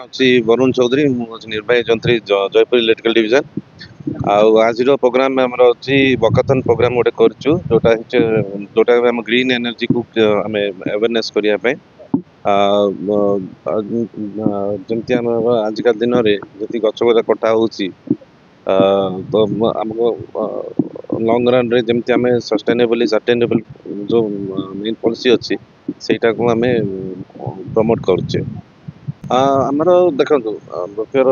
ଅଛି ବରୁଣ ଚୌଧୁରୀ, ମୁଁ ହେଉଛି ନିର୍ବାହୀ ଯନ୍ତ୍ରୀ ଜୟପୁର ଇଲେକ୍ଟ୍ରିକାଲ ଡିଭିଜନ। ଆଉ ଆଜିର ପ୍ରୋଗ୍ରାମ ଆମର ଅଛି ବକାଥନ ପ୍ରୋଗ୍ରାମ ଗୋଟେ କରିଛୁ, ଯୋଉଟା ଆମ ଗ୍ରୀନ୍ ଏନର୍ଜିକୁ ଆମେ ଆୱାରନେସ୍ କରିବା ପାଇଁ। ଯେମିତି ଆମର ଆଜିକା ଦିନରେ ଯେତିକି ଗଛ ଗୁଡ଼ା କଟା ହେଉଛି, ତ ଆମକୁ ଲଙ୍ଗ ରନ୍ରେ ଯେମିତି ଆମେ ସଷ୍ଟେନେବଲି ଯେଉଁ ମେନ୍ ପଲିସି ଅଛି ସେଇଟାକୁ ଆମେ ପ୍ରମୋଟ କରୁଛେ। ଆମର ଦେଖନ୍ତୁ ମୁଖ୍ୟର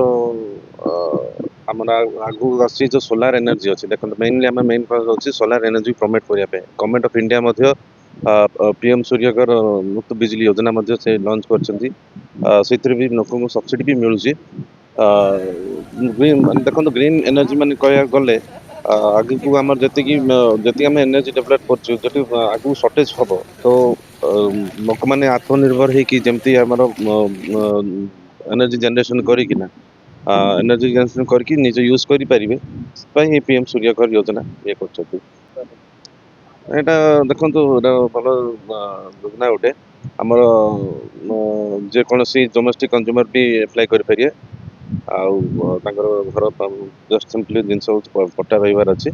ଆମର ଆଗକୁ ଆସୁଛି ଯେଉଁ ସୋଲାର ଏନର୍ଜି ଅଛି। ଦେଖନ୍ତୁ ମେନଲି ଆମେ ମେନ୍ ଅଛି ସୋଲାର ଏନର୍ଜି ପ୍ରମୋଟ କରିବା ପାଇଁ ଗଭର୍ଣ୍ଣମେଣ୍ଟ ଅଫ୍ ଇଣ୍ଡିଆ ମଧ୍ୟ ପିଏମ୍ ସୂର୍ଯ୍ୟକର ମୁକ୍ତ ବିଜଲି ଯୋଜନା ମଧ୍ୟ ସେ ଲଞ୍ଚ କରିଛନ୍ତି। ସେଥିରେ ବି ଲୋକଙ୍କୁ ସବସିଡି ବି ମିଳୁଛି। ଦେଖନ୍ତୁ ଗ୍ରୀନ୍ ଏନର୍ଜି ମାନେ କହିବାକୁ ଗଲେ ଆଗକୁ ଆମର ଯେତିକି ଆମେ ଏନର୍ଜି ଡେଭଲପ୍ କରୁଛୁ, ଯଦି ଆଗକୁ ସର୍ଟେଜ ହବ ତ ଲୋକମାନେ ଆତ୍ମନିର୍ଭର ହେଇକି ଯେମିତି ଆମର ଏନର୍ଜି ଜେନେରେସନ କରିକିନା ନିଜ ୟୁଜ୍ କରିପାରିବେ, ସେଥିପାଇଁ ପିଏମ୍ ସୂର୍ଯ୍ୟକର ଯୋଜନା ଇଏ କରୁଛନ୍ତି। ଏଇଟା ଦେଖନ୍ତୁ ଏଇଟା ଭଲ ଯୋଜନା ଗୋଟେ। ଆମର ଯେକୌଣସି ଡୋମେଷ୍ଟିକ କନଜ୍ୟୁମର ବି ଆପ୍ଲାଏ କରିପାରିବେ। ଆଉ ତାଙ୍କର ଘର ଜଷ୍ଟ ସିମ୍ପଲି ଜିନିଷ ହେଉଛି ପଟ୍ଟା ରହିବାର ଅଛି।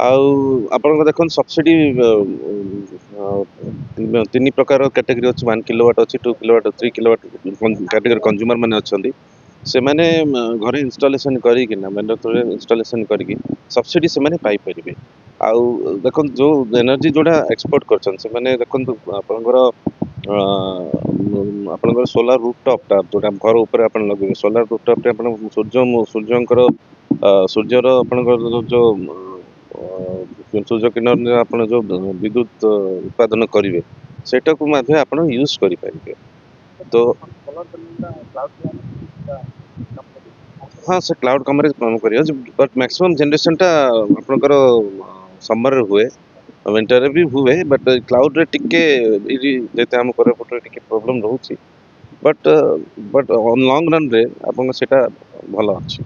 ଆଉ ଆପଣଙ୍କ ଦେଖନ୍ତୁ ସବସିଡି 3 ପ୍ରକାର କ୍ୟାଟେଗୋରୀ ଅଛି। 1 କିଲୋୱାଟ୍ ଅଛି, 2 କିଲୋୱାଟ୍, 3 କିଲୋୱାଟ୍ କ୍ୟାଟେଗୋରୀ କନଜ୍ୟୁମର ମାନେ ଅଛନ୍ତି। ସେମାନେ ଘରେ ଇନଷ୍ଟଲେସନ କରିକିନା ମ୍ୟାଣ୍ଡେଟୋରି ଇନଷ୍ଟଲେସନ କରିକି ସବସିଡି ସେମାନେ ପାଇପାରିବେ। ଆଉ ଦେଖନ୍ତୁ ଯୋଉ ଏନର୍ଜି ଯୋଉଟା ଏକ୍ସପୋର୍ଟ କରୁଛନ୍ତି ସେମାନେ ଦେଖନ୍ତୁ ଆପଣଙ୍କର ସୋଲାର ରୁଫଟପଟା ଯୋଉଟା ଘର ଉପରେ ଆପଣ ଲଗେଇବେ, ସୋଲାର ରୁଫଟପରେ ଆପଣ ସୂର୍ଯ୍ୟର ଆପଣଙ୍କର ଯୋଉ ସୂର୍ଯ୍ୟ କିରଣରେ ଆପଣ ଯୋଉ ବିଦ୍ୟୁତ ଉତ୍ପାଦନ କରିବେ ସେଇଟାକୁ ମଧ୍ୟ ଆପଣ ୟୁଜ କରିପାରିବେ। ତ ହଁ, ସେ କ୍ଲାଉଡ କଭରେଜ କାମ କରିବ, ବଟ୍ ମ୍ୟାକ୍ସିମମ୍ ଜେନେରେସନଟା ଆପଣଙ୍କର ସମରରେ ହୁଏ, ୱିଣ୍ଟରରେ ବି ହୁଏ। ବଟ୍ କ୍ଲାଉଡରେ ଟିକେ ଯେହେତୁ ଆମ କୋରାପୁଟରେ ଟିକେ ପ୍ରୋବ୍ଲେମ ରହୁଛି, ବଟ୍ ଲଙ୍ଗ ରନରେ ଆପଣଙ୍କ ସେଇଟା ଭଲ ଅଛି।